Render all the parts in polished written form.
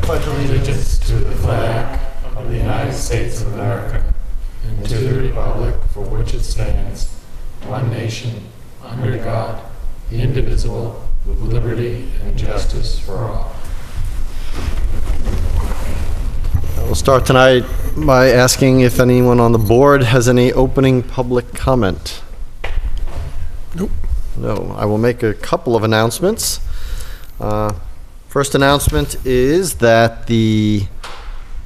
pledge allegiance to the flag of the United States of America and to the republic for which it stands, one nation, under God, indivisible, with liberty and justice for all. We'll start tonight by asking if anyone on the board has any opening public comment. Nope. No. I will make a couple of announcements. First announcement is that the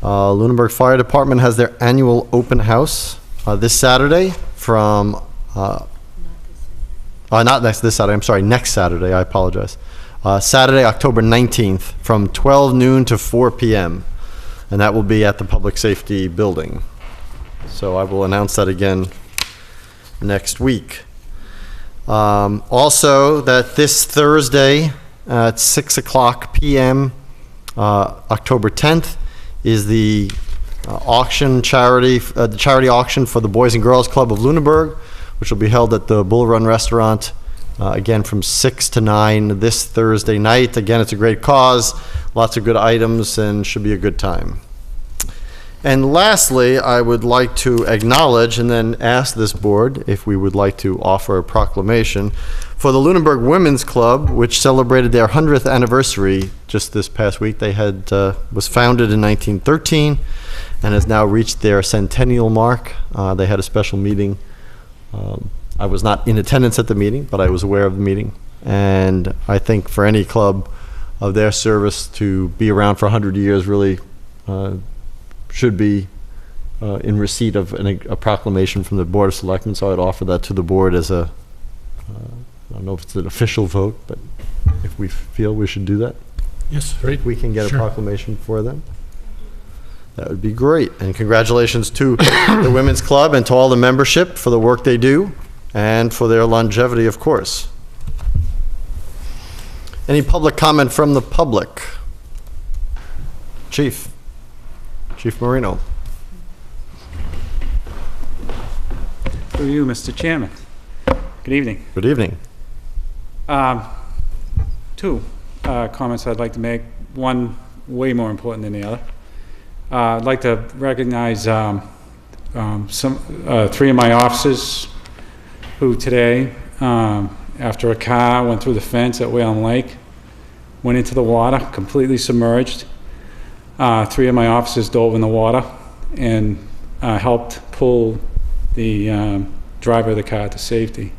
Lunenburg Fire Department has their annual open house this Saturday from next Saturday, I apologize. Saturday, October 19th from 12 noon to 4 p.m. and that will be at the Public Safety Building. So I will announce that again next week. Also, that this Thursday at 6 o'clock p.m., October 10th, is the charity auction for the Boys and Girls Club of Lunenburg, which will be held at the Bull Run Restaurant, again from 6 to 9 this Thursday night. Again, it's a great cause, lots of good items, and should be a good time. And lastly, I would like to acknowledge and then ask this board if we would like to offer a proclamation for the Lunenburg Women's Club, which celebrated their 100th anniversary just this past week. They was founded in 1913 and has now reached their centennial mark. They had a special meeting. I was not in attendance at the meeting, but I was aware of the meeting. And I think for any club of their service to be around for 100 years really should be in receipt of a proclamation from the Board of Selectmen. So I'd offer that to the board as I don't know if it's an official vote, but if we feel we should do that. Yes, great. We can get a proclamation for them. That would be great. And congratulations to the Women's Club and to all the membership for the work they do and for their longevity, of course. Any public comment from the public? Chief Marino. Through you, Mr. Chairman. Good evening. Good evening. Two comments I'd like to make. One way more important than the other. I'd like to recognize three of my officers who today, after a car went through the fence at Whalen Lake, went into the water, completely submerged. Three of my officers dove in the water and helped pull the driver of the car to safety.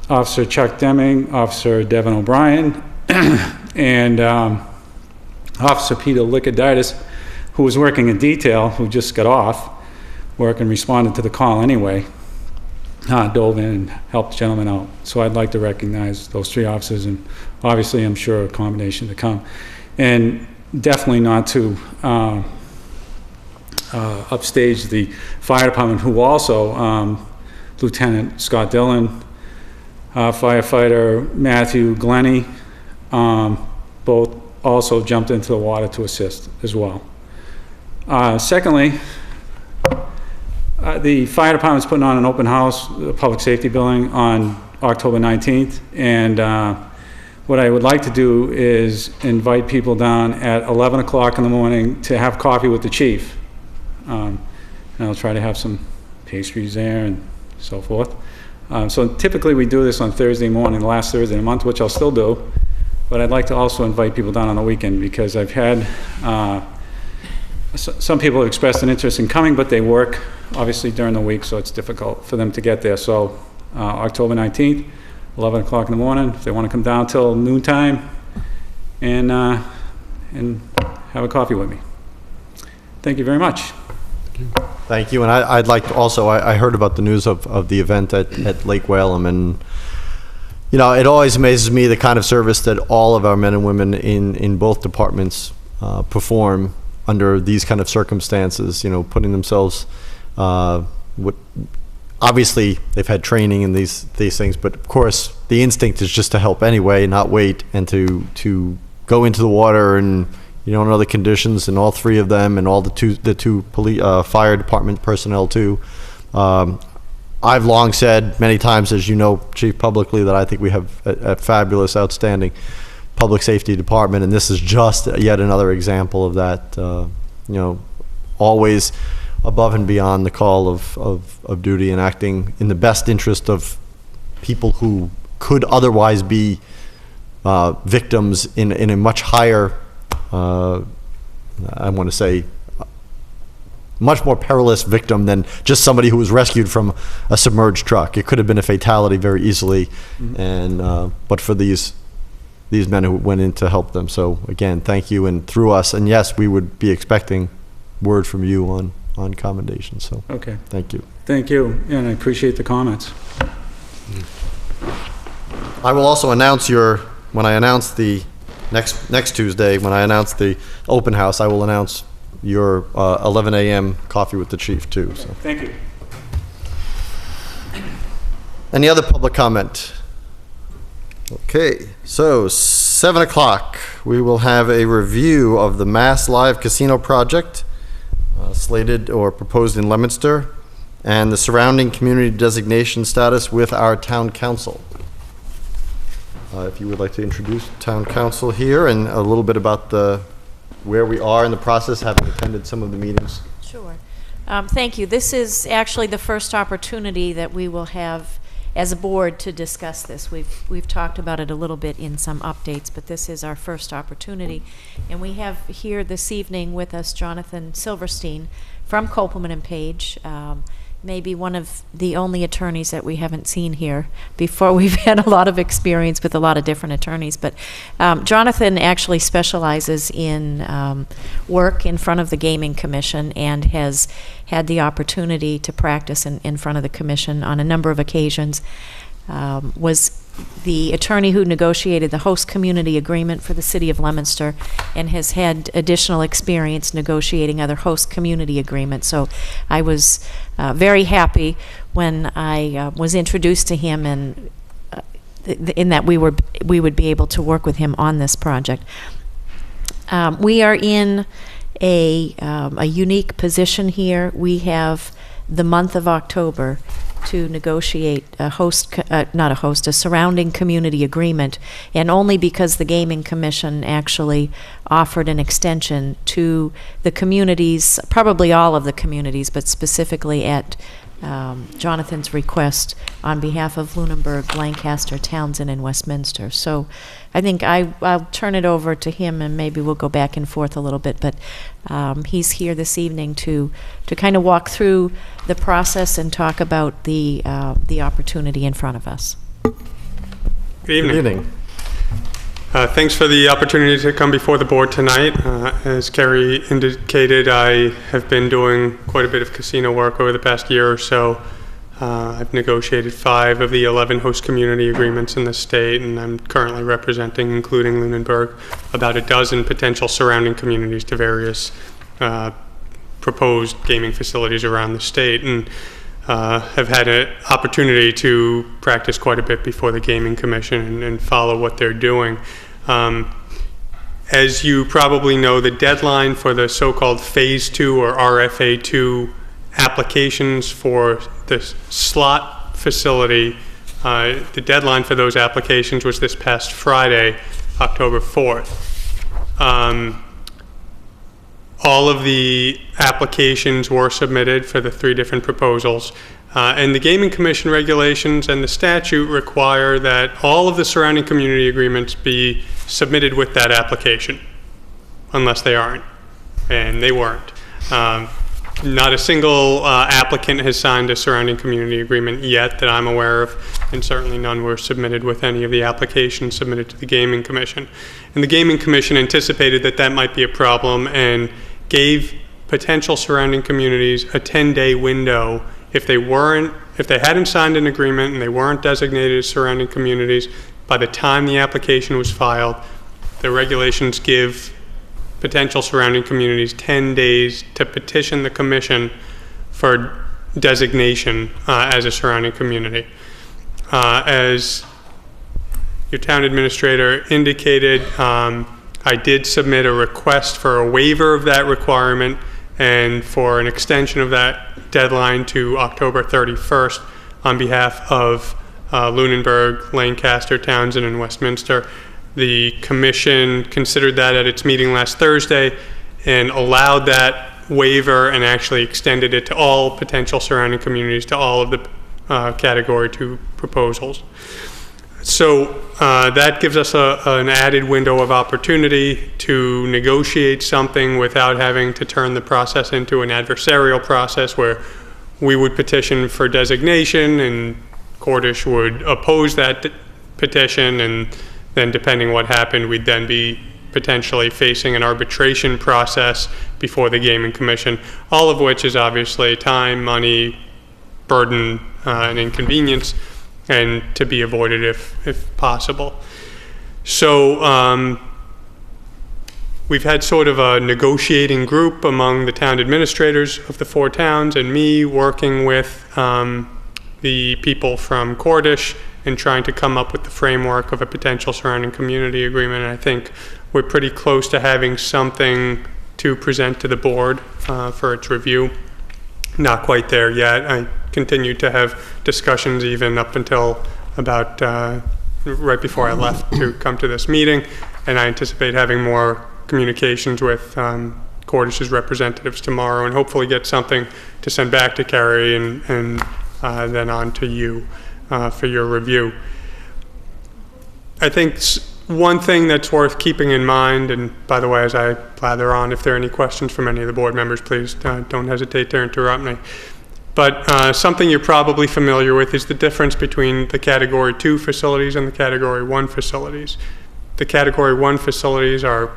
Officer Chuck Deming, Officer Devin O'Brien, and Officer Peter Licoditis, who was working in detail, who just got off work and responded to the call anyway, dove in and helped the gentleman out. So I'd like to recognize those three officers, and obviously I'm sure a combination to come. And definitely not to upstage the fire department, who also, Lieutenant Scott Dillon, firefighter Matthew Glennie, both also jumped into the water to assist as well. Secondly, the fire department's putting on an open house, the public safety building, on October 19th, and what I would like to do is invite people down at 11 o'clock in the morning to have coffee with the chief. And I'll try to have some pastries there and so forth. So typically we do this on Thursday morning, the last Thursday of the month, which I'll still do. But I'd like to also invite people down on the weekend, because I've had some people have expressed an interest in coming, but they work obviously during the week, so it's difficult for them to get there. So October 19th, 11 o'clock in the morning, if they want to come down till noontime and have a coffee with me. Thank you very much. Thank you. And I'd like to also, I heard about the news of the event at Lake Whalum, and you know, it always amazes me the kind of service that all of our men and women in both departments perform under these kind of circumstances, you know, putting themselves, obviously they've had training in these things, but of course the instinct is just to help anyway, not wait, and to go into the water, and you don't know the conditions, and all three of them, and all the two police, fire department personnel too. I've long said many times, as you know, Chief, publicly, that I think we have a fabulous, outstanding public safety department, and this is just yet another example of that. Always above and beyond the call of duty and acting in the best interest of people who could otherwise be victims in a much higher, I want to say, much more perilous victim than just somebody who was rescued from a submerged truck. It could have been a fatality very easily, and but for these men who went in to help them. So again, thank you, and through us, and yes, we would be expecting word from you on commendation. So Okay. thank you. Thank you, and I appreciate the comments. I will also announce when I announce the next Tuesday, when I announce the open house, I will announce your 11 a.m. coffee with the chief too. So. Thank you. Any other public comment? Okay, so 7 o'clock, we will have a review of the Mass Live Casino project slated or proposed in Leominster and the surrounding community designation status with our town council. If you would like to introduce town council here and a little bit about where we are in the process, having attended some of the meetings. Sure. Thank you. This is actually the first opportunity that we will have as a board to discuss this. We've talked about it a little bit in some updates, but this is our first opportunity. And we have here this evening with us Jonathan Silverstein from Copeland and Page, maybe one of the only attorneys that we haven't seen here before. We've had a lot of experience with a lot of different attorneys, but Jonathan actually specializes in work in front of the Gaming Commission and has had the opportunity to practice in front of the commission on a number of occasions. Was the attorney who negotiated the host community agreement for the city of Leominster and has had additional experience negotiating other host community agreements. So I was very happy when I was introduced to him and in that we would be able to work with him on this project. We are in a unique position here. We have the month of October to negotiate a surrounding community agreement, and only because the Gaming Commission actually offered an extension to the communities, probably all of the communities, but specifically at Jonathan's request on behalf of Lunenburg, Lancaster, Townsend, and Westminster. So I think I'll turn it over to him and maybe we'll go back and forth a little bit, but he's here this evening to kind of walk through the process and talk about the opportunity in front of us. Good evening. Good evening. Thanks for the opportunity to come before the board tonight. As Kerry indicated, I have been doing quite a bit of casino work over the past year or so. I've negotiated 5 of the 11 host community agreements in the state, and I'm currently representing, including Lunenburg, about a dozen potential surrounding communities to various proposed gaming facilities around the state, and have had an opportunity to practice quite a bit before the Gaming Commission and follow what they're doing. As you probably know, the deadline for the so-called Phase 2 or RFA 2 applications for the slot facility, the deadline for those applications was this past Friday, October 4th. All of the applications were submitted for the 3 different proposals. And the Gaming Commission regulations and the statute require that all of the surrounding community agreements be submitted with that application, unless they aren't, and they weren't. Not a single applicant has signed a surrounding community agreement yet that I'm aware of, and certainly none were submitted with any of the applications submitted to the Gaming Commission. And the Gaming Commission anticipated that that might be a problem and gave potential surrounding communities a 10-day window. If they hadn't signed an agreement and they weren't designated as surrounding communities, by the time the application was filed, the regulations give potential surrounding communities 10 days to petition the commission for designation as a surrounding community. As your town administrator indicated, I did submit a request for a waiver of that requirement and for an extension of that deadline to October 31st on behalf of Lunenburg, Lancaster, Townsend, and Westminster. The commission considered that at its meeting last Thursday and allowed that waiver and actually extended it to all potential surrounding communities, to all of the Category 2 proposals. So that gives us an added window of opportunity to negotiate something without having to turn the process into an adversarial process where we would petition for designation and Cordish would oppose that petition, and then depending what happened, we'd then be potentially facing an arbitration process before the Gaming Commission, all of which is obviously time, money, burden, and inconvenience, and to be avoided if possible. So we've had sort of a negotiating group among the town administrators of the 4 towns and me working with the people from Cordish and trying to come up with the framework of a potential surrounding community agreement. And I think we're pretty close to having something to present to the board for its review. Not quite there yet. I continue to have discussions even up until about right before I left to come to this meeting, and I anticipate having more communications with Cordish's representatives tomorrow and hopefully get something to send back to Carrie and then on to you for your review. I think one thing that's worth keeping in mind, and by the way, as I blather on, if there are any questions from any of the board members, please don't hesitate to interrupt me. But something you're probably familiar with is the difference between the Category 2 facilities and the Category 1 facilities. The Category 1 facilities are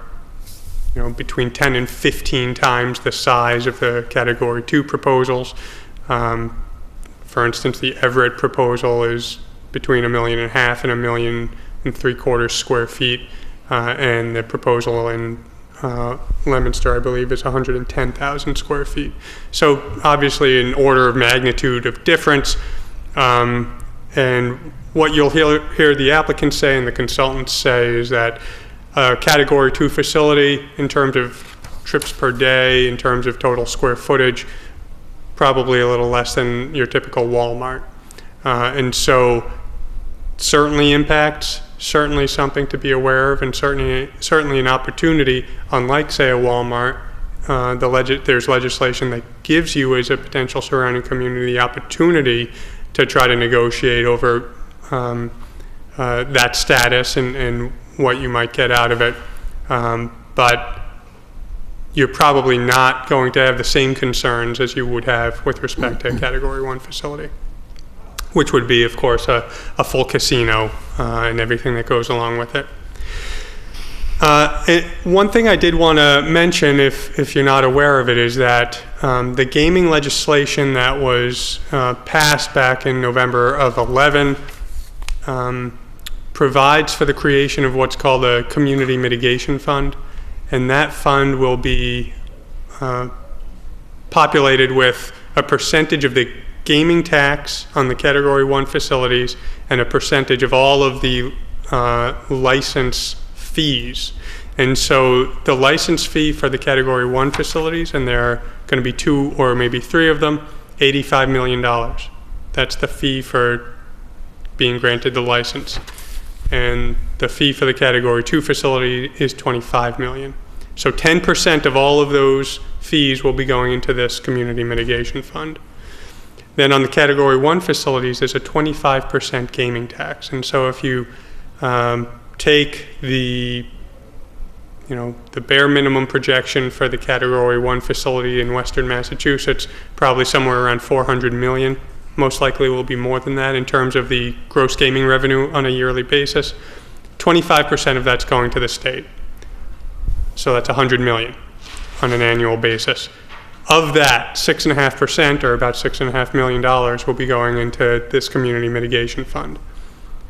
between 10 and 15 times the size of the Category 2 proposals. For instance, the Everett proposal is between 1.5 million and 1.75 million square feet, and the proposal in Leominster, I believe, is 110,000 square feet. So obviously an order of magnitude of difference, and what you'll hear the applicants say and the consultants say is that a Category 2 facility, in terms of trips per day, in terms of total square footage, probably a little less than your typical Walmart. And so certainly impacts, certainly something to be aware of, and certainly an opportunity, unlike, say, a Walmart. There's legislation that gives you, as a potential surrounding community, the opportunity to try to negotiate over that status and what you might get out of it. But you're probably not going to have the same concerns as you would have with respect to a Category 1 facility, which would be, of course, a full casino and everything that goes along with it. One thing I did want to mention, if you're not aware of it, is that the gaming legislation that was passed back in November of 11 provides for the creation of what's called a Community Mitigation Fund, and that fund will be populated with a percentage of the gaming tax on the Category 1 facilities and a percentage of all of the license fees. And so the license fee for the Category 1 facilities, and there are going to be 2 or maybe 3 of them, $85 million. That's the fee for being granted the license. And the fee for the Category 2 facility is $25 million. So 10% of all of those fees will be going into this Community Mitigation Fund. Then on the Category 1 facilities, there's a 25% gaming tax. And so if you take the bare minimum projection for the Category 1 facility in Western Massachusetts, probably somewhere around 400 million. Most likely will be more than that in terms of the gross gaming revenue on a yearly basis. 25% of that's going to the state. So that's 100 million on an annual basis. Of that, 6.5%, or about $6.5 million, will be going into this Community Mitigation Fund.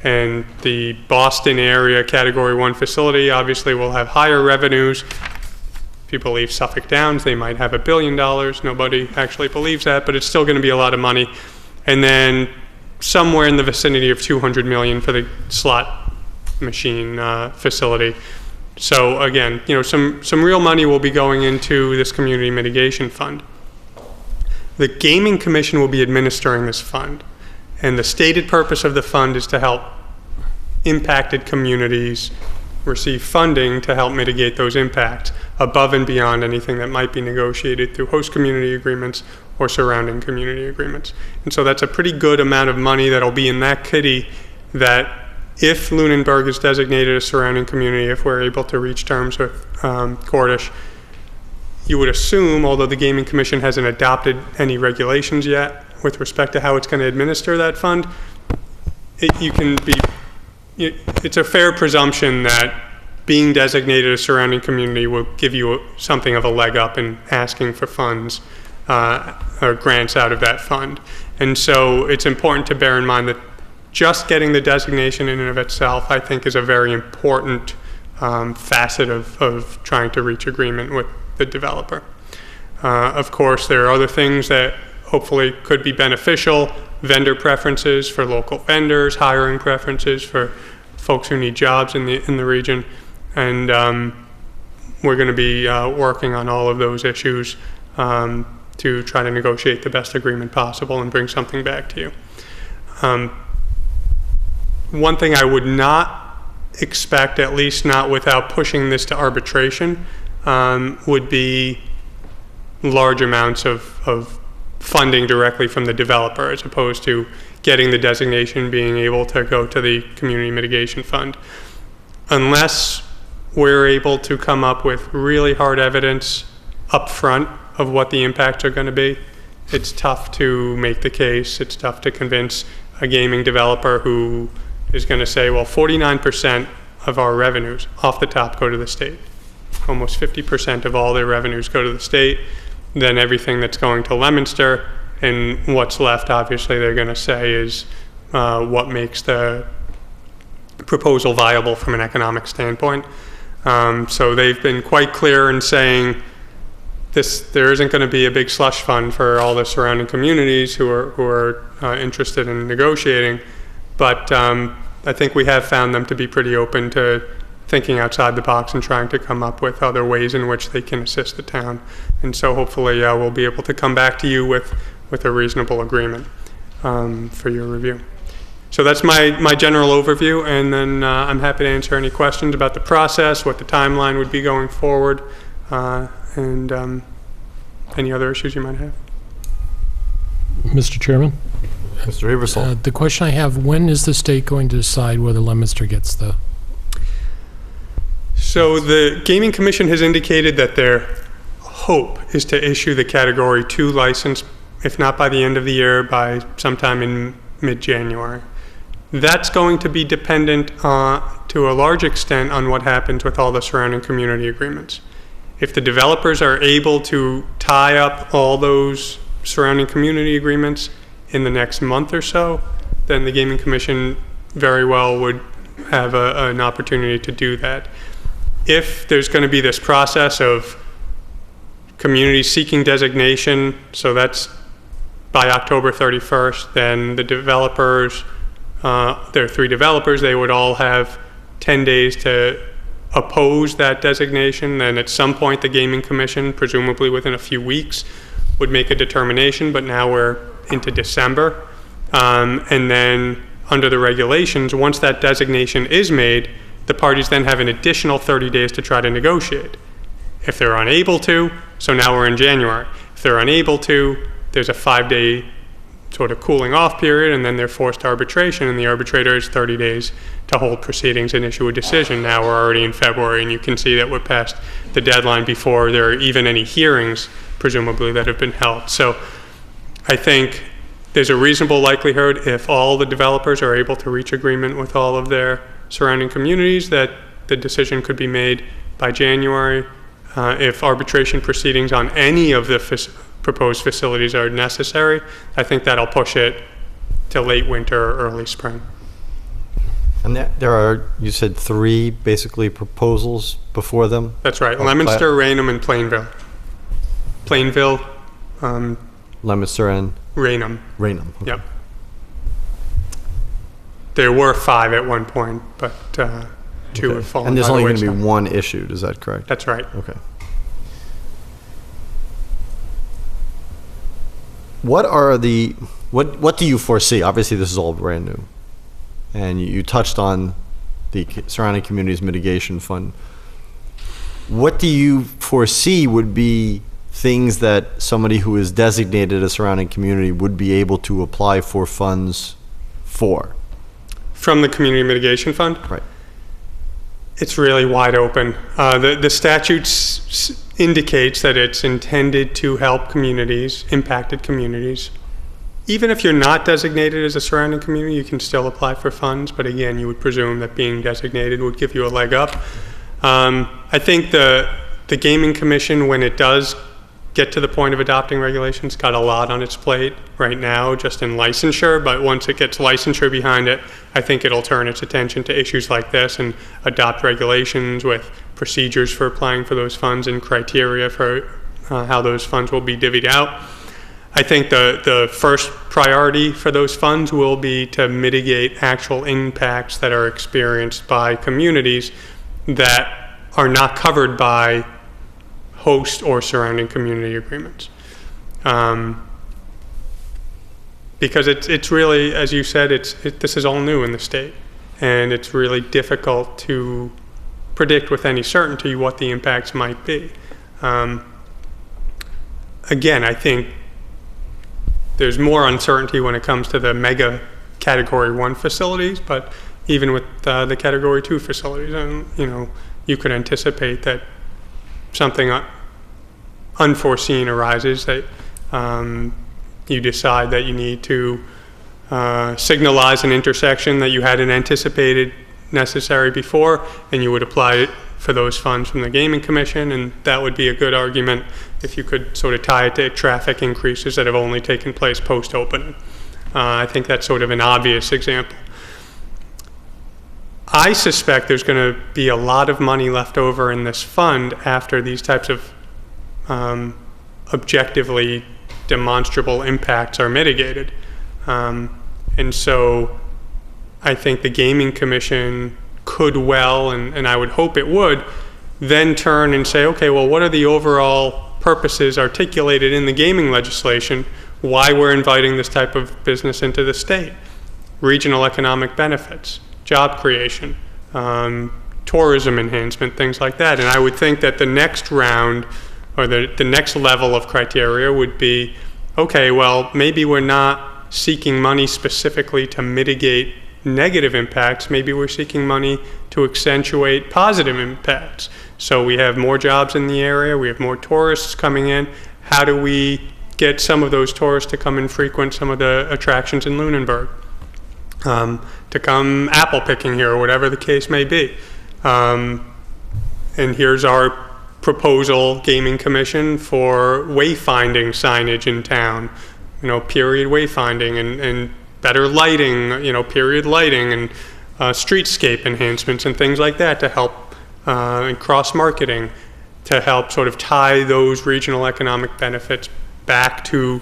And the Boston area Category 1 facility obviously will have higher revenues. If you believe Suffolk Downs, they might have $1 billion. Nobody actually believes that, but it's still going to be a lot of money. And then somewhere in the vicinity of 200 million for the slot machine facility. So again, some real money will be going into this Community Mitigation Fund. The Gaming Commission will be administering this fund, and the stated purpose of the fund is to help impacted communities receive funding to help mitigate those impacts above and beyond anything that might be negotiated through host community agreements or surrounding community agreements. And so that's a pretty good amount of money that'll be in that kitty that if Lunenburg is designated a surrounding community, if we're able to reach terms with Cordish, you would assume, although the Gaming Commission hasn't adopted any regulations yet with respect to how it's going to administer that fund, it's a fair presumption that being designated a surrounding community will give you something of a leg up in asking for funds or grants out of that fund. And so it's important to bear in mind that just getting the designation in and of itself, I think, is a very important facet of trying to reach agreement with the developer. Of course, there are other things that hopefully could be beneficial: vendor preferences for local vendors, hiring preferences for folks who need jobs in the region, and we're going to be working on all of those issues to try to negotiate the best agreement possible and bring something back to you. One thing I would not expect, at least not without pushing this to arbitration, would be large amounts of funding directly from the developer, as opposed to getting the designation, being able to go to the Community Mitigation Fund. Unless we're able to come up with really hard evidence up front of what the impacts are going to be, it's tough to make the case. It's tough to convince a gaming developer who is going to say, well, 49% of our revenues off the top go to the state. Almost 50% of all their revenues go to the state. Then everything that's going to Leominster, and what's left, obviously, they're going to say is what makes the proposal viable from an economic standpoint. So they've been quite clear in saying there isn't going to be a big slush fund for all the surrounding communities who are interested in negotiating. But I think we have found them to be pretty open to thinking outside the box and trying to come up with other ways in which they can assist the town. And so hopefully we'll be able to come back to you with a reasonable agreement for your review. So that's my general overview, and then I'm happy to answer any questions about the process, what the timeline would be going forward, and any other issues you might have. Mr. Chairman? Mr. Ebersol. The question I have, when is the state going to decide whether Leominster gets the... So the Gaming Commission has indicated that their hope is to issue the Category 2 license, if not by the end of the year, by sometime in mid-January. That's going to be dependent to a large extent on what happens with all the surrounding community agreements. If the developers are able to tie up all those surrounding community agreements in the next month or so, then the Gaming Commission very well would have an opportunity to do that. If there's going to be this process of communities seeking designation, so that's by October 31st, then the developers, there are 3 developers, they would all have 10 days to oppose that designation. Then at some point the Gaming Commission, presumably within a few weeks, would make a determination, but now we're into December. And then under the regulations, once that designation is made, the parties then have an additional 30 days to try to negotiate. If they're unable to, so now we're in January. If they're unable to, there's a 5-day sort of cooling off period, and then they're forced to arbitration, and the arbitrator has 30 days to hold proceedings and issue a decision. Now we're already in February, and you can see that we're past the deadline before there are even any hearings, presumably, that have been held. So I think there's a reasonable likelihood, if all the developers are able to reach agreement with all of their surrounding communities, that the decision could be made by January. If arbitration proceedings on any of the proposed facilities are necessary, I think that'll push it to late winter or early spring. And there are, you said, 3 basically proposals before them? That's right. Leominster, Raynham, and Plainville. Plainville, Leominster and? Raynham. Raynham. Okay. Yep. There were 5 at one point, but 2 have fallen. And there's by the only going to be wayside. 1 issued, is that correct? That's right. Okay. What are what do you foresee? Obviously, this is all brand new. And you touched on the Surrounding Communities Mitigation Fund. What do you foresee would be things that somebody who is designated a surrounding community would be able to apply for funds for? From the Community Mitigation Fund? Right. It's really wide open. The statute indicates that it's intended to help communities, impacted communities. Even if you're not designated as a surrounding community, you can still apply for funds, but again, you would presume that being designated would give you a leg up. I think the Gaming Commission, when it does get to the point of adopting regulations, got a lot on its plate right now, just in licensure, but once it gets licensure behind it, I think it'll turn its attention to issues like this and adopt regulations with procedures for applying for those funds and criteria for how those funds will be divvied out. I think the first priority for those funds will be to mitigate actual impacts that are experienced by communities that are not covered by host or surrounding community agreements. Because it's really, as you said, this is all new in the state, and it's really difficult to predict with any certainty what the impacts might be. Again, I think there's more uncertainty when it comes to the mega Category 1 facilities, but even with the Category 2 facilities, you could anticipate that something unforeseen arises, that you decide that you need to signalize an intersection that you hadn't anticipated necessary before, and you would apply it for those funds from the Gaming Commission, and that would be a good argument if you could sort of tie it to traffic increases that have only taken place post-opening. I think that's sort of an obvious example. I suspect there's going to be a lot of money left over in this fund after these types of objectively demonstrable impacts are mitigated. And so I think the Gaming Commission could well, and I would hope it would, then turn and say, okay, well, what are the overall purposes articulated in the gaming legislation, why we're inviting this type of business into the state? Regional economic benefits, job creation, tourism enhancement, things like that. And I would think that the next round, or the next level of criteria would be, okay, well, maybe we're not seeking money specifically to mitigate negative impacts, maybe we're seeking money to accentuate positive impacts. So we have more jobs in the area, we have more tourists coming in. How do we get some of those tourists to come and frequent some of the attractions in Lunenburg? To come apple picking here, or whatever the case may be. And here's our proposal, Gaming Commission, for wayfinding signage in town. Period wayfinding and better lighting, period lighting, and streetscape enhancements and things like that to help, and cross-marketing to help sort of tie those regional economic benefits back to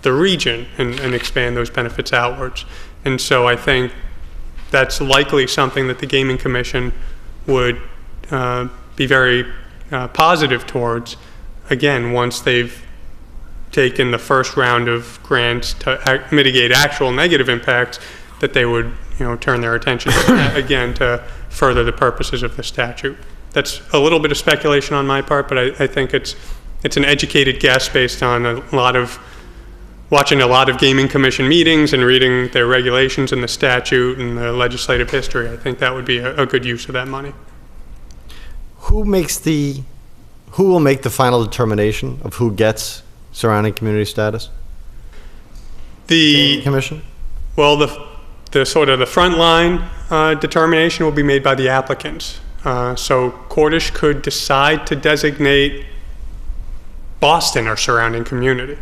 the region and expand those benefits outwards. And so I think that's likely something that the Gaming Commission would be very positive towards, again, once they've taken the first round of grants to mitigate actual negative impacts, that they would turn their attention again to further the purposes of the statute. That's a little bit of speculation on my part, but I think it's an educated guess based on watching a lot of Gaming Commission meetings and reading their regulations and the statute and the legislative history. I think that would be a good use of that money. Who will make the final determination of who gets surrounding community status? The Commission? Well, the sort of the front line determination will be made by the applicants. So Cordish could decide to designate Boston or surrounding community.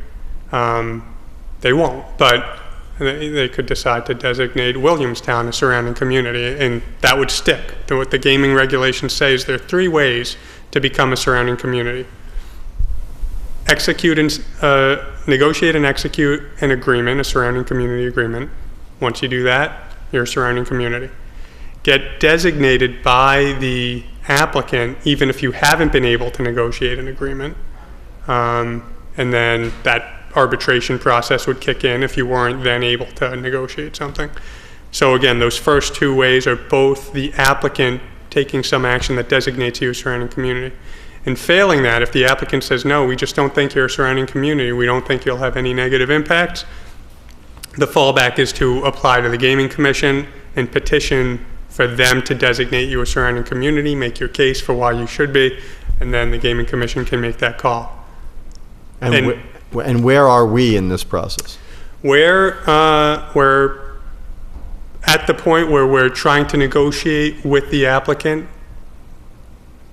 They won't, but they could decide to designate Williamstown a surrounding community, and that would stick. What the gaming regulations say is there are 3 ways to become a surrounding community. Negotiate and execute an agreement, a surrounding community agreement. Once you do that, you're a surrounding community. Get designated by the applicant, even if you haven't been able to negotiate an agreement. And then that arbitration process would kick in if you weren't then able to negotiate something. So again, those first two ways are both the applicant taking some action that designates you a surrounding community. And failing that, if the applicant says, no, we just don't think you're a surrounding community, we don't think you'll have any negative impacts, the fallback is to apply to the Gaming Commission and petition for them to designate you a surrounding community, make your case for why you should be, and then the Gaming Commission can make that call. And where are we in this process? We're at the point where we're trying to negotiate with the applicant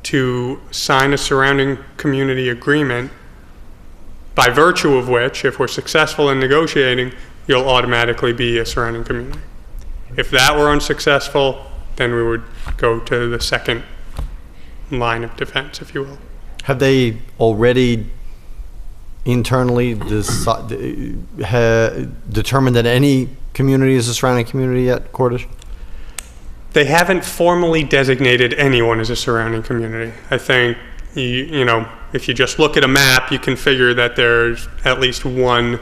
to sign a surrounding community agreement, by virtue of which, if we're successful in negotiating, you'll automatically be a surrounding community. If that were unsuccessful, then we would go to the second line of defense, if you will. Have they already internally determined that any community is a surrounding community at Cordish? They haven't formally designated anyone as a surrounding community. I think, you know, if you just look at a map, you can figure that there's at least one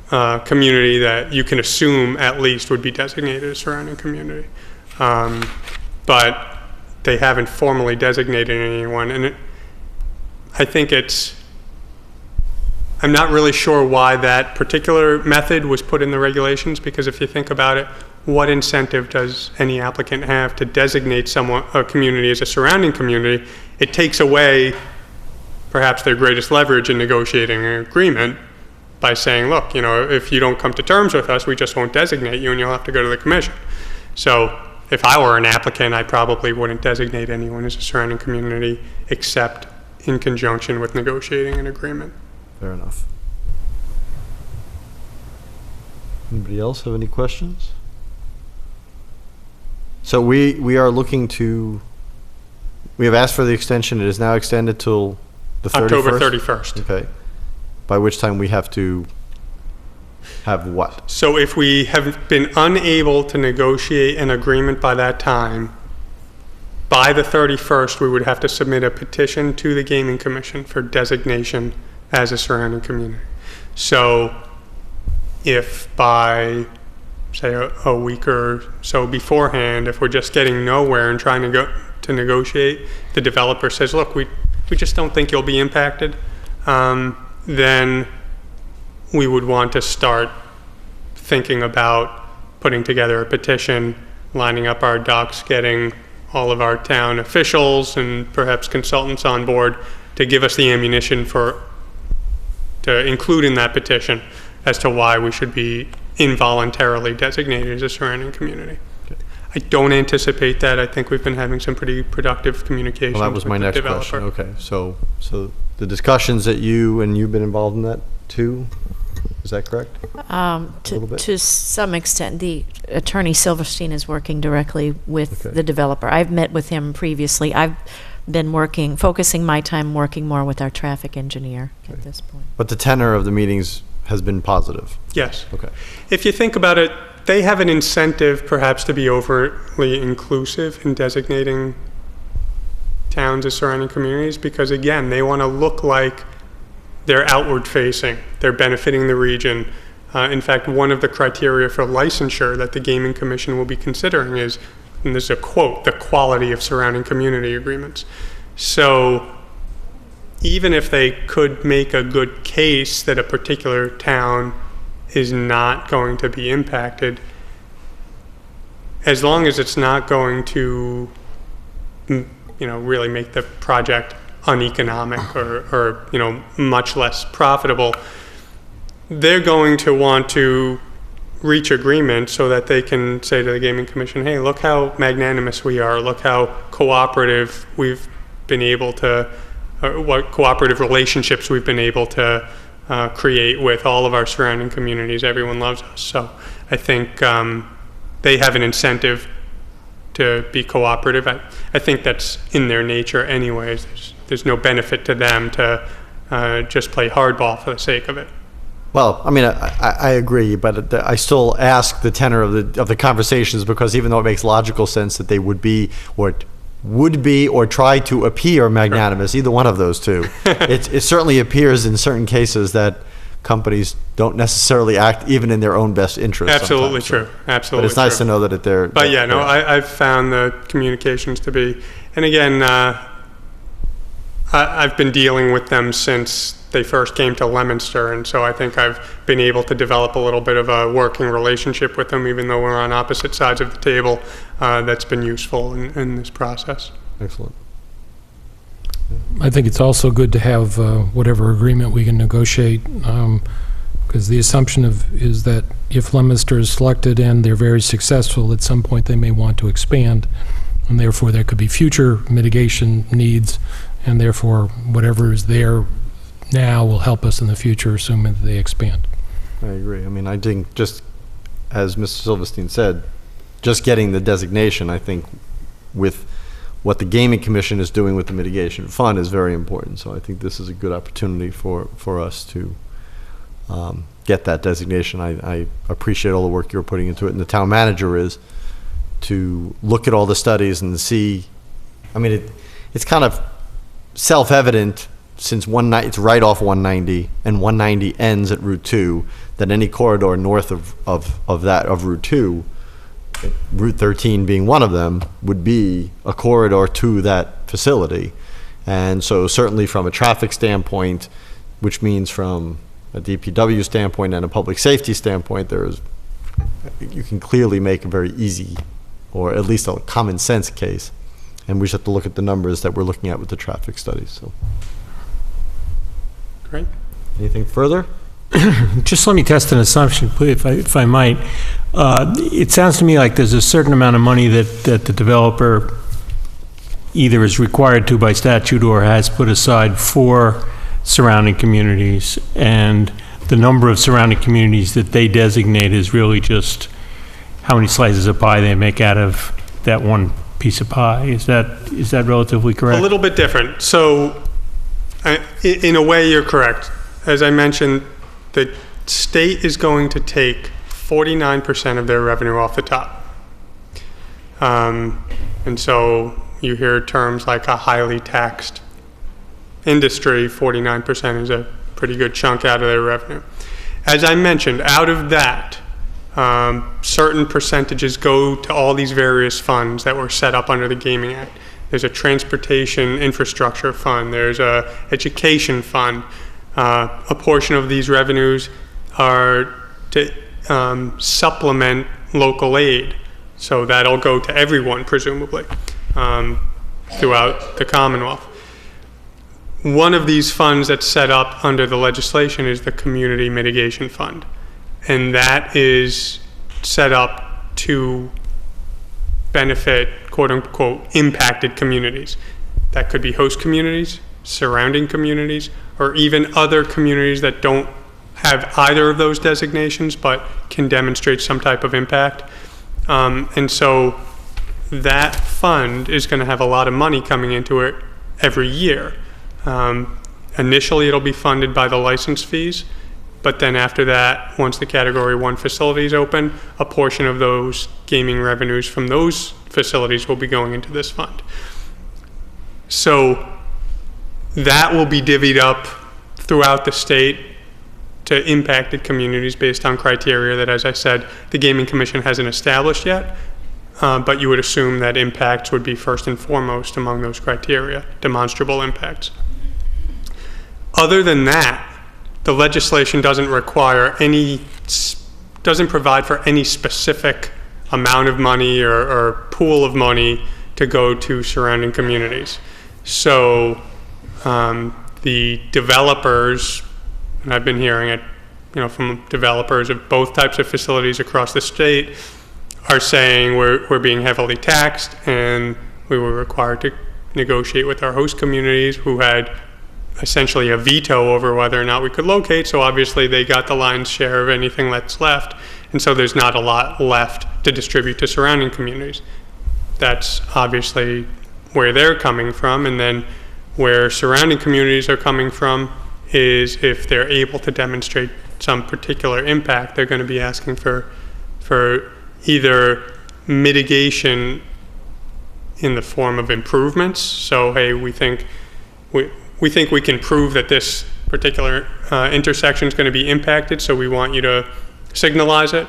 community that you can assume at least would be designated a surrounding community. But they haven't formally designated anyone. And I think I'm not really sure why that particular method was put in the regulations, because if you think about it, what incentive does any applicant have to designate a community as a surrounding community? It takes away perhaps their greatest leverage in negotiating an agreement by saying, look, you know, if you don't come to terms with us, we just won't designate you and you'll have to go to the commission. So if I were an applicant, I probably wouldn't designate anyone as a surrounding community except in conjunction with negotiating an agreement. Fair enough. Anybody else have any questions? So we are looking to, we have asked for the extension. It is now extended till the 31st? October 31st. Okay. By which time we have to have what? So if we have been unable to negotiate an agreement by that time, by the 31st, we would have to submit a petition to the Gaming Commission for designation as a surrounding community. So if by, say, a week or so beforehand, if we're just getting nowhere and trying to negotiate, the developer says, look, we just don't think you'll be impacted, then we would want to start thinking about putting together a petition, lining up our ducks, getting all of our town officials and perhaps consultants on board to give us the ammunition to include in that petition as to why we should be involuntarily designated as a surrounding community. Okay. I don't anticipate that. I think we've been having some pretty productive communications. Well, that was my next question. Okay, so the discussions that you've been involved in that too, is that correct? To some extent, the attorney Silverstein is working directly with the developer. I've met with him previously. I've been focusing my time working more with our traffic engineer at this point. But the tenor of the meetings has been positive? Yes. Okay. If you think about it, they have an incentive perhaps to be overtly inclusive in designating towns as surrounding communities, because again, they want to look like they're outward facing, they're benefiting the region. In fact, one of the criteria for licensure that the Gaming Commission will be considering is, and this is a quote, the quality of surrounding community agreements. So even if they could make a good case that a particular town is not going to be impacted, as long as it's not going to, really make the project uneconomic or much less profitable, they're going to want to reach agreement so that they can say to the Gaming Commission, hey, look how magnanimous we are, look how cooperative we've been able to, what cooperative relationships we've been able to create with all of our surrounding communities. Everyone loves us. So I think they have an incentive to be cooperative. I think that's in their nature anyways. There's no benefit to them to just play hardball for the sake of it. Well, I mean, I agree, but I still ask the tenor of the conversations, because even though it makes logical sense that they would be or try to appear magnanimous, either one of those two, it certainly appears in certain cases that companies don't necessarily act even in their own best interest. Absolutely sometimes, true. so. Absolutely. But it's nice true. to know that they're. But yeah, no, I've found the communications to be, and again, I've been dealing with them since they first came to Leominster, and so I think I've been able to develop a little bit of a working relationship with them, even though we're on opposite sides of the table. That's been useful in this process. Excellent. I think it's also good to have whatever agreement we can negotiate, because the assumption is that if Leominster is selected and they're very successful, at some point they may want to expand, and therefore there could be future mitigation needs, and therefore whatever is there now will help us in the future, assuming that they expand. I agree. I mean, I think just as Mr. Silverstein said, just getting the designation, I think, with what the Gaming Commission is doing with the mitigation fund is very important. So I think this is a good opportunity for us to get that designation. I appreciate all the work you're putting into it, and the town manager is, to look at all the studies and see. I mean, it's kind of self-evident, since it's right off 190 and 190 ends at Route 2, that any corridor north of Route 2, Route 13 being one of them, would be a corridor to that facility. And so certainly from a traffic standpoint, which means from a DPW standpoint and a public safety standpoint, you can clearly make a very easy, or at least a common sense case. And we just have to look at the numbers that we're looking at with the traffic studies. So, Great. Anything further? Just let me test an assumption, if I might. It sounds to me like there's a certain amount of money that the developer either is required to by statute or has put aside for surrounding communities, and the number of surrounding communities that they designate is really just how many slices of pie they make out of that one piece of pie. Is that relatively correct? A little bit different. So, in a way, you're correct. As I mentioned, the state is going to take 49% of their revenue off the top. And so you hear terms like a highly taxed industry. 49% is a pretty good chunk out of their revenue. As I mentioned, out of that, certain percentages go to all these various funds that were set up under the Gaming Act. There's a transportation infrastructure fund. There's a education fund. A portion of these revenues are to supplement local aid. So that'll go to everyone, presumably, throughout the Commonwealth. One of these funds that's set up under the legislation is the Community Mitigation Fund. And that is set up to benefit, quote unquote, impacted communities. That could be host communities, surrounding communities, or even other communities that don't have either of those designations but can demonstrate some type of impact. And so that fund is going to have a lot of money coming into it every year. Initially, it'll be funded by the license fees, but then after that, once the Category 1 facilities open, a portion of those gaming revenues from those facilities will be going into this fund. So that will be divvied up throughout the state to impacted communities based on criteria that, as I said, the Gaming Commission hasn't established yet, but you would assume that impacts would be first and foremost among those criteria, demonstrable impacts. Other than that, the legislation doesn't provide for any specific amount of money or pool of money to go to surrounding communities. So the developers, and I've been hearing it, from developers of both types of facilities across the state, are saying we're being heavily taxed, and we were required to negotiate with our host communities who had essentially a veto over whether or not we could locate. So obviously they got the lion's share of anything that's left, and so there's not a lot left to distribute to surrounding communities. That's obviously where they're coming from, and then where surrounding communities are coming from is if they're able to demonstrate some particular impact, they're going to be asking for either mitigation in the form of improvements. So, hey, we think we can prove that this particular intersection is going to be impacted, so we want you to signalize it,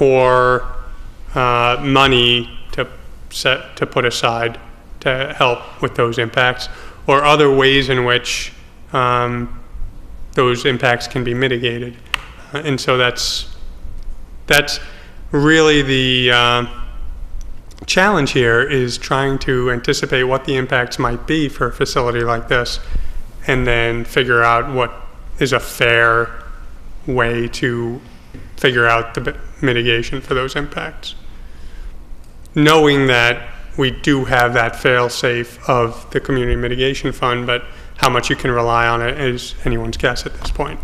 or money to put aside to help with those impacts, or other ways in which those impacts can be mitigated. And so that's really the challenge here, is trying to anticipate what the impacts might be for a facility like this, and then figure out what is a fair way to figure out the mitigation for those impacts. Knowing that we do have that fail-safe of the Community Mitigation Fund, but how much you can rely on it is anyone's guess at this point.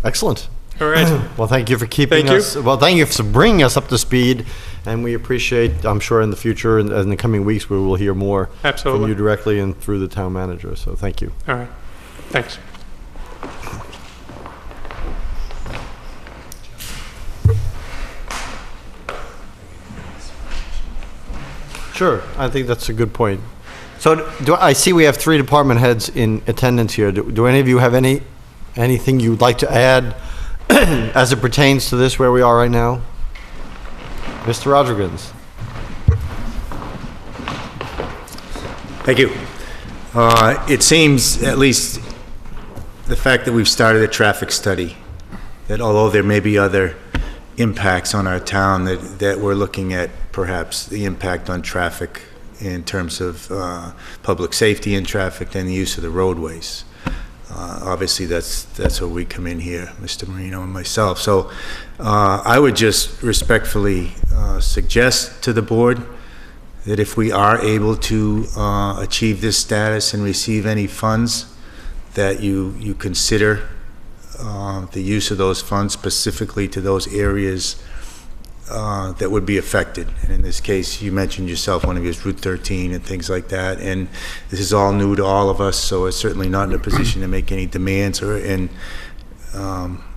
Excellent. All right. Well, thank you for keeping Thank you. us, well, thank you for bringing us up to speed, and we appreciate, I'm sure in the future, and in the coming weeks, we will hear more from Absolutely. you directly and through the town manager, so thank you. All right. Thanks. Sure, I think that's a good point. So I see we have 3 department heads in attendance here. Do any of you have anything you'd like to add as it pertains to this, where we are right now? Mr. Rodriguez. Thank you. It seems, at least the fact that we've started a traffic study, that although there may be other impacts on our town, that we're looking at perhaps the impact on traffic in terms of public safety in traffic and the use of the roadways. Obviously, that's where we come in here, Mr. Marino and myself. So I would just respectfully suggest to the board that if we are able to achieve this status and receive any funds, that you consider the use of those funds specifically to those areas that would be affected. And in this case, you mentioned yourself, one of you is Route 13 and things like that. And this is all new to all of us, so it's certainly not in a position to make any demands,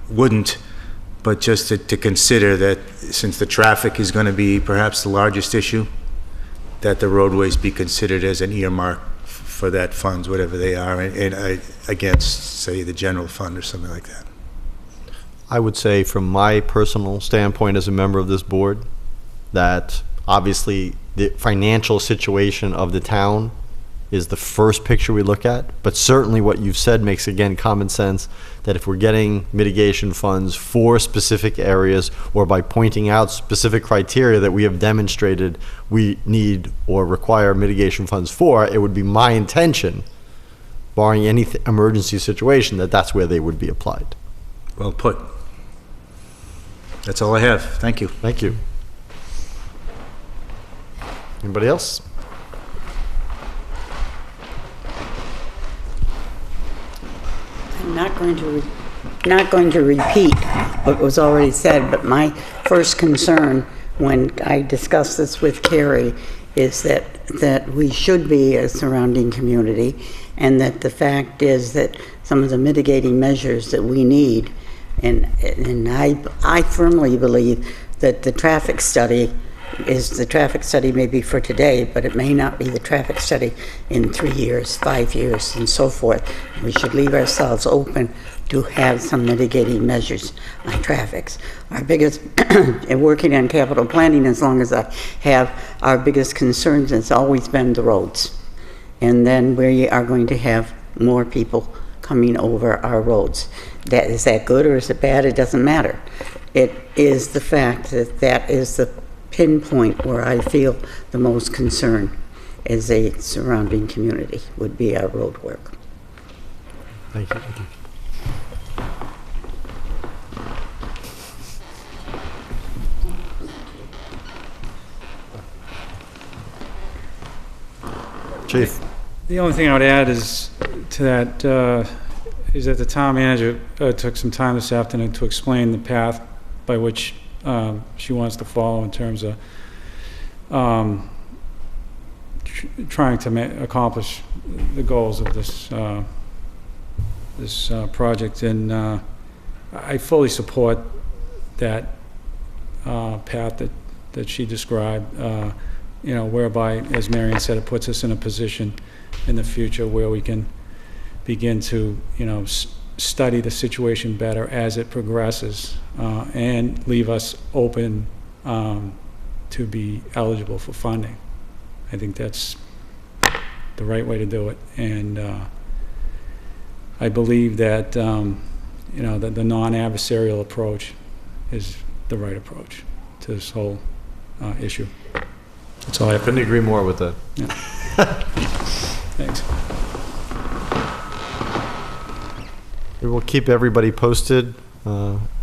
wouldn't. But just to consider that since the traffic is going to be perhaps the largest issue, that the roadways be considered as an earmark for that funds, whatever they are, and against, say, the general fund or something like that. I would say, from my personal standpoint as a member of this board, that obviously the financial situation of the town is the first picture we look at, but certainly what you've said makes, again, common sense, that if we're getting mitigation funds for specific areas, or by pointing out specific criteria that we have demonstrated we need or require mitigation funds for, it would be my intention, barring any emergency situation, that that's where they would be applied. Well put. That's all I have. Thank you. Thank you. Anybody else? I'm not going to repeat what was already said, but my first concern when I discussed this with Carrie is that we should be a surrounding community, and that the fact is that some of the mitigating measures that we need, and I firmly believe that the traffic study may be for today, but it may not be the traffic study in 3 years, 5 years, and so forth. We should leave ourselves open to have some mitigating measures on traffics. Our biggest, and working on capital planning as long as I have, our biggest concerns has always been the roads. And then we are going to have more people coming over our roads. Is that good or is it bad? It doesn't matter. It is the fact that is the pinpoint where I feel the most concern as a surrounding community would be our road work. Thank you. Thank you. Chief. The only thing I would add is to that is that the town manager took some time this afternoon to explain the path by which she wants to follow in terms of trying to accomplish the goals of this project, and I fully support that path that she described. whereby, as Marion said, it puts us in a position in the future where we can begin to, study the situation better as it progresses, and leave us open to be eligible for funding. I think that's the right way to do it. And I believe that, that the non-adversarial approach is the right approach to this whole issue. That's all I have. Couldn't agree more with that. Yeah. Thanks. We will keep everybody posted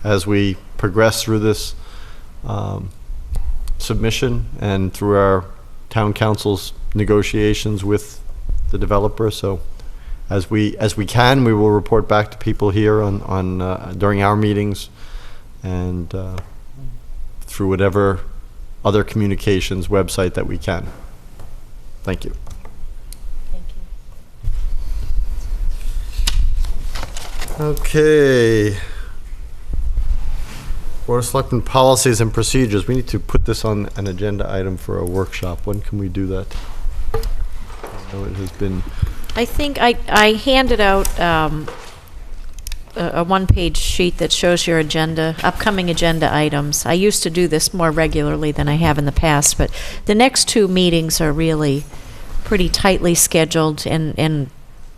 as we progress through this submission and through our town council's negotiations with the developer. So as we can, we will report back to people here on during our meetings and through whatever other communications website that we can. Thank you. Thank you. Okay. Board of Selectmen policies and procedures. We need to put this on an agenda item for a workshop. When can we do that? I know it has been. I think I handed out a one-page sheet that shows your agenda, upcoming agenda items. I used to do this more regularly than I have in the past, but the next two meetings are really pretty tightly scheduled, and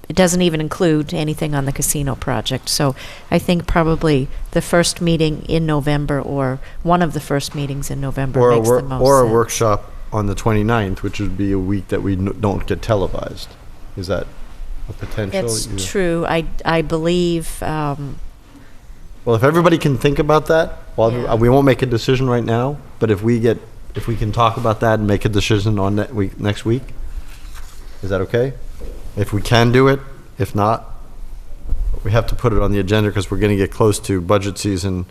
it doesn't even include anything on the casino project. So I think probably the first meeting in November, or one of the first meetings in November, makes the most sense. Or a workshop on the 29th, which would be a week that we don't get televised. Is that a potential? That's true. I believe. Well, if everybody can think about that, well, Yeah. we won't make a decision right now, but if we can talk about that and make a decision on that next week, is that okay? If we can do it, if not, we have to put it on the agenda because we're going to get close to budget season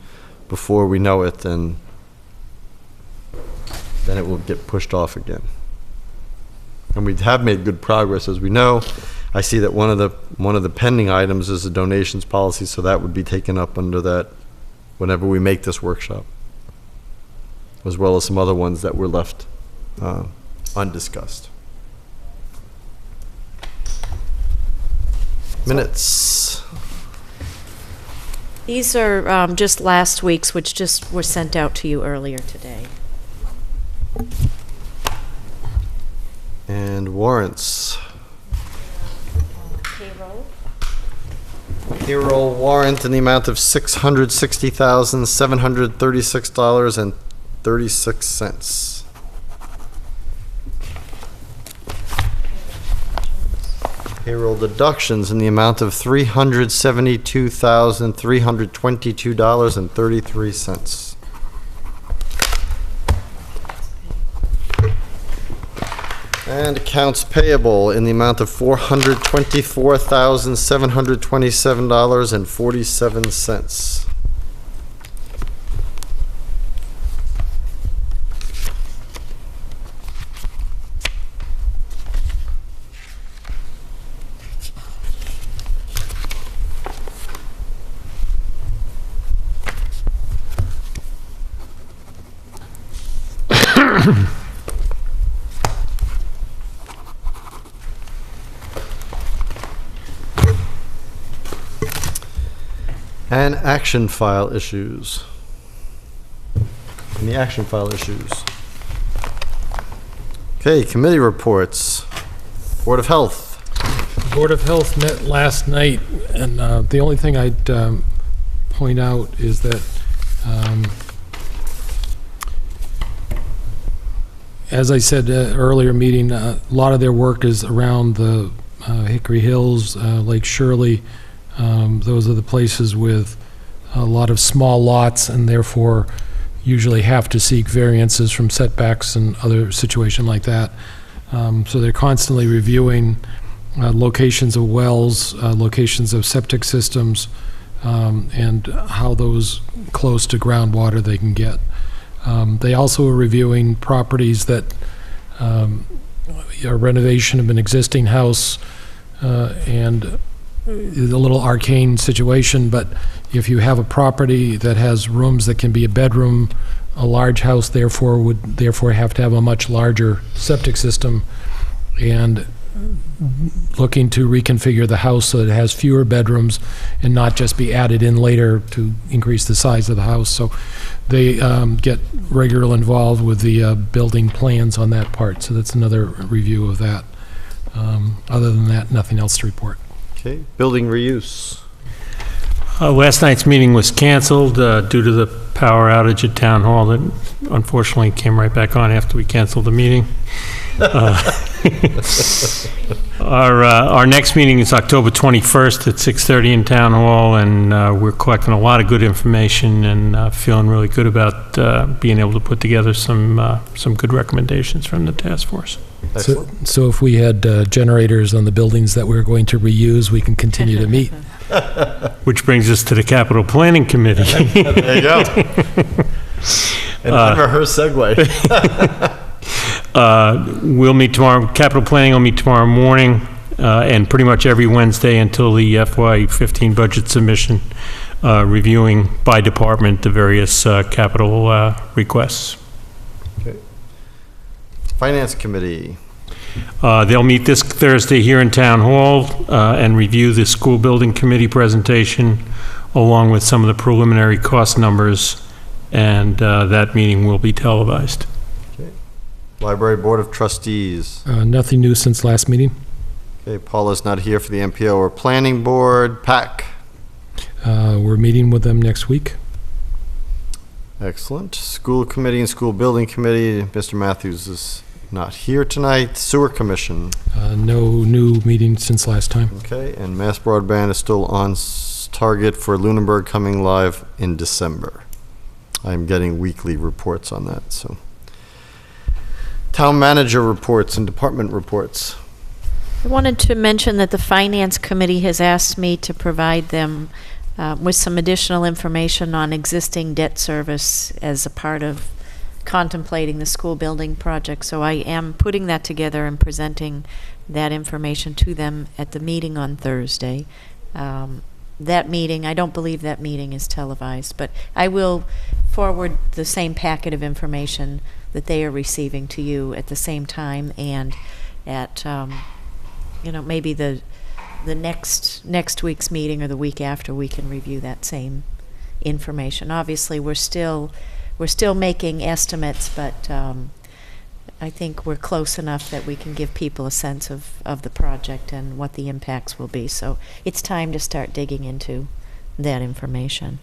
before we know it, and then it will get pushed off again. And we have made good progress, as we know. I see that one of the pending items is the donations policy, so that would be taken up under that whenever we make this workshop, as well as some other ones that were left undiscussed. Minutes. These are just last week's, which just were sent out to you earlier today. And warrants. Payroll. Payroll warrant in the amount of $660,736.36. Payroll deductions in the amount of $372,322.33. And accounts payable in the amount of $424,727.47. And action file issues. Any action file issues? Okay, committee reports. Board of Health. Board of Health met last night, and the only thing I'd point out is that, as I said earlier meeting, a lot of their work is around the Hickory Hills, Lake Shirley. Those are the places with a lot of small lots, and therefore usually have to seek variances from setbacks and other situation like that. So they're constantly reviewing locations of wells, locations of septic systems, and how those close to groundwater they can get. They also are reviewing properties that are renovation of an existing house, and a little arcane situation, but if you have a property that has rooms that can be a bedroom, a large house therefore would therefore have to have a much larger septic system, and looking to reconfigure the house so that it has fewer bedrooms and not just be added in later to increase the size of the house. So they get regularly involved with the building plans on that part. So that's another review of that. Other than that, nothing else to report. Okay, building reuse. Last night's meeting was canceled due to the power outage at Town Hall that unfortunately came right back on after we canceled the meeting. Our next meeting is October 21st at 6:30 in Town Hall, and we're collecting a lot of good information and feeling really good about being able to put together some good recommendations from the task force. So if we had generators on the buildings that we're going to reuse, we can continue to meet. Which brings us to the Capital Planning Committee. There you go. An unrehearsed segue. We'll meet tomorrow. Capital Planning will meet tomorrow morning, and pretty much every Wednesday until the FY15 budget submission, reviewing by department the various capital requests. Okay. Finance Committee. They'll meet this Thursday here in Town Hall and review the school building committee presentation along with some of the preliminary cost numbers, and that meeting will be televised. Okay. Library Board of Trustees. Nothing new since last meeting. Okay, Paula's not here for the MPO or Planning Board. PAC. We're meeting with them next week. Excellent. School Committee and School Building Committee. Mr. Matthews is not here tonight. Sewer Commission. No new meeting since last time. Okay, and Mass Broadband is still on target for Lunenburg coming live in December. I'm getting weekly reports on that, so. Town manager reports and department reports. I wanted to mention that the Finance Committee has asked me to provide them with some additional information on existing debt service as a part of contemplating the school building project. So I am putting that together and presenting that information to them at the meeting on Thursday. That meeting, I don't believe that meeting is televised, but I will forward the same packet of information that they are receiving to you at the same time, and at maybe the next week's meeting or the week after, we can review that same information. Obviously, we're still making estimates, but I think we're close enough that we can give people a sense of the project and what the impacts will be. So it's time to start digging into that information.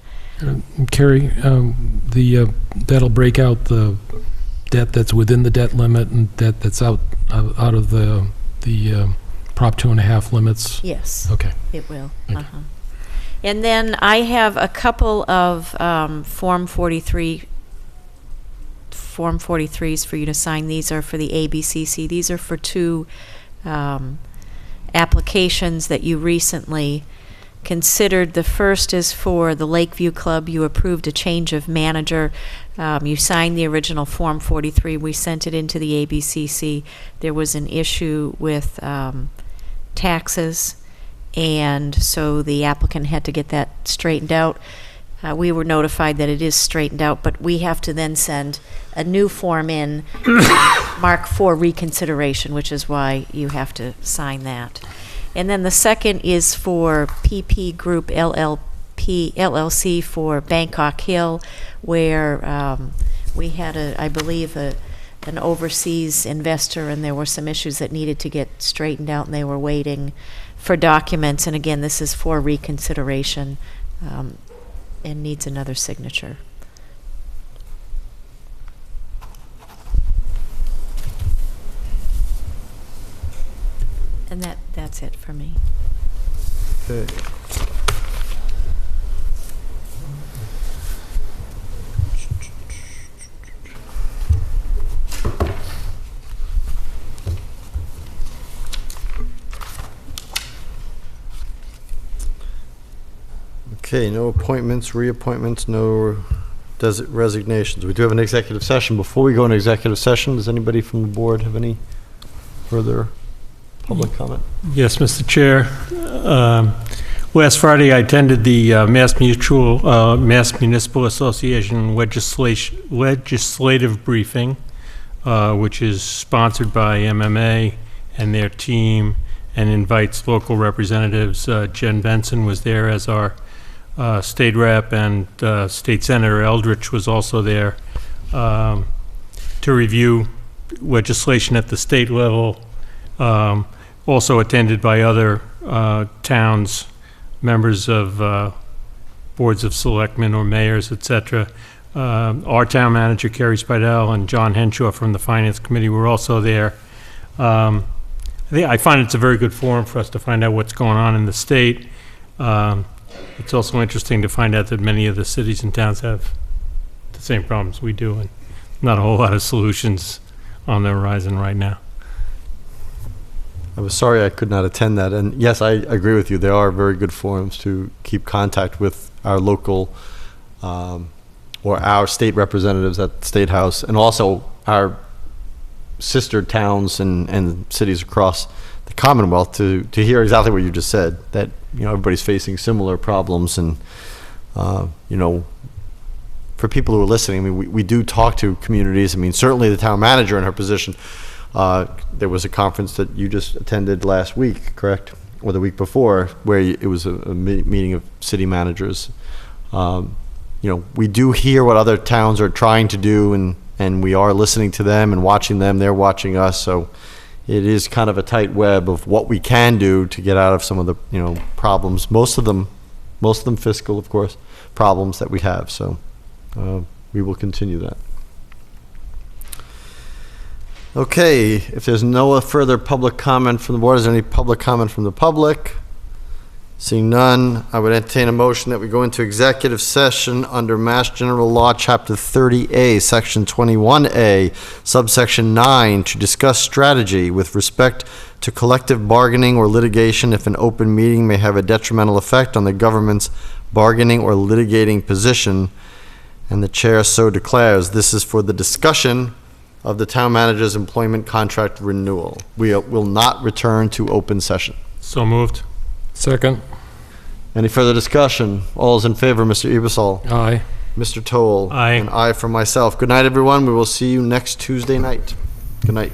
Carrie, that'll break out the debt that's within the debt limit and debt that's out of the Prop 2.5 limits? Yes. Okay. It will. Uh-huh. And then I have a couple of Form 43s for you to sign. These are for the ABCC. These are for two applications that you recently considered. The first is for the Lakeview Club. You approved a change of manager. You signed the original Form 43. We sent it into the ABCC. There was an issue with taxes, and so the applicant had to get that straightened out. We were notified that it is straightened out, but we have to then send a new form in, mark for reconsideration, which is why you have to sign that. And then the second is for PP Group LLC for Bangkok Hill, where we had, I believe, an overseas investor, and there were some issues that needed to get straightened out, and they were waiting for documents. And again, this is for reconsideration and needs another signature. And that's it for me. Okay. Okay, no appointments, reappointments, no resignations. We do have an executive session. Before we go into executive session, does anybody from the board have any further public comment? Yes, Mr. Chair. Last Friday, I attended the Mass Municipal Association legislative briefing, which is sponsored by MMA and their team and invites local representatives. Jen Benson was there as our state rep, and State Senator Eldridge was also there to review legislation at the state level, also attended by other towns, members of boards of selectmen or mayors, etc. Our town manager, Kerry Spidell, and John Henshaw from the Finance Committee were also there. I find it's a very good forum for us to find out what's going on in the state. It's also interesting to find out that many of the cities and towns have the same problems we do, and not a whole lot of solutions on the horizon right now. I was sorry I could not attend that, and yes, I agree with you. There are very good forums to keep contact with our local or our state representatives at the State House, and also our sister towns and cities across the Commonwealth to hear exactly what you just said, that everybody's facing similar problems. And for people who are listening, I mean, we do talk to communities. I mean, certainly the town manager in her position, there was a conference that you just attended last week, correct? Or the week before, where it was a meeting of city managers. We do hear what other towns are trying to do, and we are listening to them and watching them. They're watching us. So it is kind of a tight web of what we can do to get out of some of the problems. Most of them fiscal, of course, problems that we have. So we will continue that. Okay, if there's no further public comment from the board, is there any public comment from the public? Seeing none, I would entertain a motion that we go into executive session under Mass General Law, Chapter 30A, Section 21A, subsection 9, to discuss strategy with respect to collective bargaining or litigation if an open meeting may have a detrimental effect on the government's bargaining or litigating position, and the chair so declares. This is for the discussion of the town manager's employment contract renewal. We will not return to open session. So moved. Second. Any further discussion? All is in favor, Mr. Ebersol. Aye. Mr. Toll. Aye. And aye for myself. Good night, everyone. We will see you next Tuesday night. Good night.